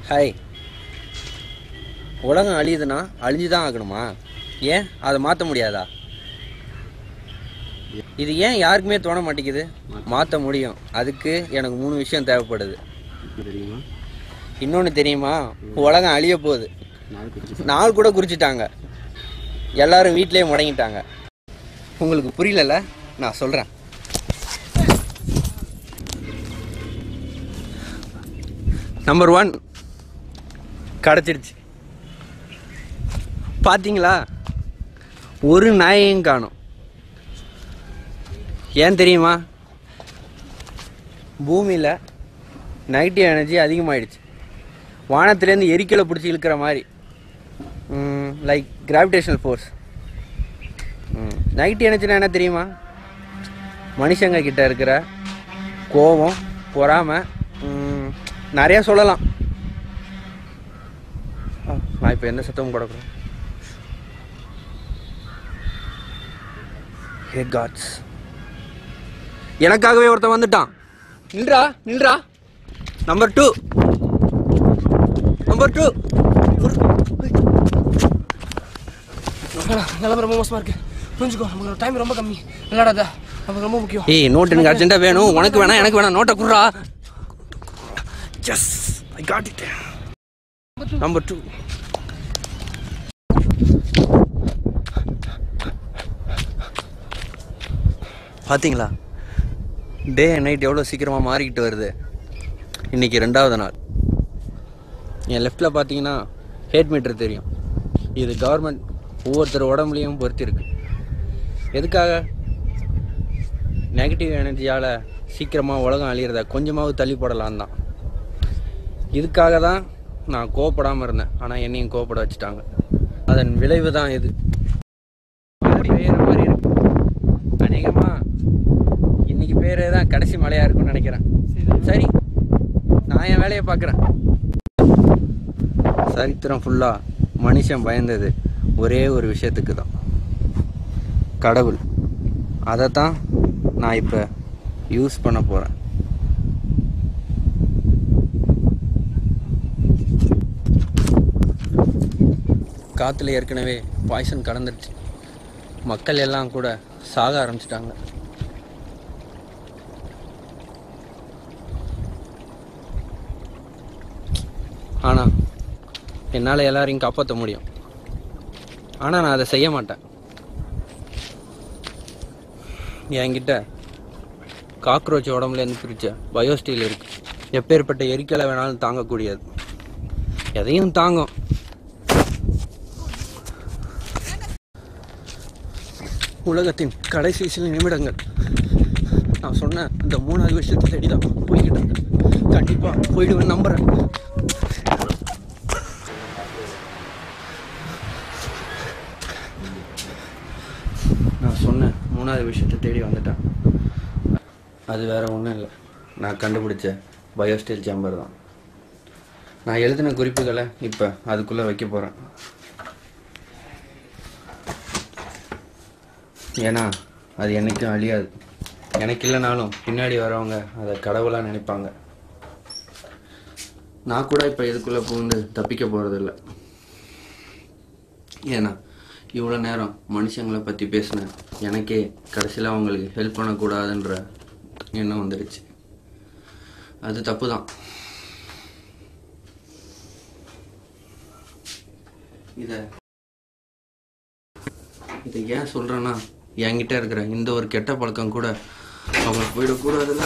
Hi. உலகம் அழியுதுன்னா அழிஞ்சு தான் ஆகணுமா? ஏன் அதை மாற்ற முடியாதா? இது ஏன் யாருக்குமே தோண மாட்டேங்குது? மாற்ற முடியும். அதுக்கு எனக்கு 3 விஷயம் தேவைப்படுது. இன்னொன்று தெரியுமா? உலகம் அழிய போகுது. நாள் கூட குறிச்சிட்டாங்க. எல்லாரும் வீட்டிலேயே முடங்கிட்டாங்க. உங்களுக்கு புரியலல்ல? நான் சொல்கிறேன். நம்பர் 1 கிடச்சிருச்சு. பார்த்தீங்களா? ஒரு நாயையும் காணும். ஏன் தெரியுமா? பூமியில் நெகட்டிவ் எனர்ஜி அதிகமாகிடுச்சு. வானத்துலேருந்து எரிக்கலை பிடிச்சி இழுக்கிற மாதிரி, லைக் கிராவிடேஷனல் ஃபோர்ஸ். நெகட்டிவ் எனர்ஜினா என்ன தெரியுமா? மனுஷங்க கிட்ட இருக்கிற கோபம், பொறாமை, நிறையா சொல்லலாம். நான் இப்போ எந்த சத்தமும் போடக்கூடாது. ஹே காட்ஸ், எனக்காகவே ஒருத்தன் வந்துட்டான். நில்றா. நம்பர் 2 நிலம ரொம்ப மோசமா இருக்கு. புரிஞ்சுக்கோ, நமக்கு டைம் ரொம்ப கம்மி. விளையாடாத, நமக்கு ரொம்ப முக்கியம். ஏய், நோட் எனக்கு அர்ஜென்ட்டா வேணும். உனக்கு வேணாம், எனக்கு வேணாம். நோட்டை குடுறா. Yes, I got it. Number 2. பார்த்தீங்களா? டே அண்ட் நைட் எவ்வளோ சீக்கிரமாக மாறிக்கிட்டு வருது. இன்றைக்கி 2வது நாள். என் லெஃப்டில் பார்த்தீங்கன்னா ஹேட் மீட்டர் தெரியும். இது கவர்மெண்ட் ஒவ்வொருத்தர் உடம்புலையும் பொறுத்திருக்கு. எதுக்காக? நெகட்டிவ் எனர்ஜியால் சீக்கிரமாக உலகம் அழியிறத கொஞ்சமாவது தள்ளி போடலான் தான். இதுக்காக தான் நான் கோவப்படாமல் இருந்தேன். ஆனால் என்னையும் கோவப்பட வச்சுட்டாங்க. அதன் விளைவு தான் இது. மழை பெய்கிற மாதிரி இருக்கு. அநேகமாக இன்னைக்கு பேரே தான் கடைசி மழையாக இருக்குன்னு நினைக்கிறேன். சரி, நான் என் வேலையை பார்க்குறேன். சரித்திரம் ஃபுல்லாக மனுஷன் பயந்தது ஒரே ஒரு விஷயத்துக்கு தான், கடவுள். அதை தான் நான் இப்போ யூஸ் பண்ண போகிறேன். காற்றுல ஏற்கனவே பாய்சன் கலந்துருச்சு. மக்கள் எல்லாம் கூட சாக ஆரம்பிச்சிட்டாங்க. ஆனால் என்னால் எல்லாரையும் காப்பாற்ற முடியும். ஆனால் நான் அதை செய்ய மாட்டேன். என்கிட்ட காக்ரோச் உடம்புலேருந்து பிரித்த பயோஸ்டீல் இருக்கு. எப்பேற்பட்ட எரிக்கலை வேணாலும் தாங்கக்கூடியது. எதையும் தாங்கும். உலகத்தின் கடைசி சில நிமிடங்கள். நான் சொன்ன இந்த 3வது விஷயத்தை தேடி தான் போய்கிட்டேன். கண்டிப்பாக போயிடுவேன், நம்புகிறேன். நான் சொன்ன 3வது விஷயத்தை தேடி வந்துட்டேன். அது வேறு ஒன்றும் இல்லை, நான் கண்டுபிடிச்ச பயோஸ்டீல் சேம்பர் தான். நான் எழுதின குறிப்புகளை இப்போ அதுக்குள்ளே வைக்க போகிறேன். ஏன்னா அது என்றைக்கும் அழியாது. எனக்கு இல்லைனாலும் பின்னாடி வரவங்க அதை கடவுளாக நினைப்பாங்க. நான் கூட இப்போ இதுக்குள்ளே புகுந்து தப்பிக்க போகிறதில்ல. ஏன்னா இவ்வளோ நேரம் மனுஷங்களை பற்றி பேசினேன். எனக்கே கடைசியில் அவங்களுக்கு ஹெல்ப் பண்ணக்கூடாதுன்ற எண்ணம் வந்துடுச்சு. அது தப்பு தான். இதை ஏன் சொல்கிறேன்னா, என்கிட்ட இருக்கிற இந்த ஒரு கெட்ட பழக்கம் கூட அவங்களுக்கு போயிடக்கூடாதுல்ல.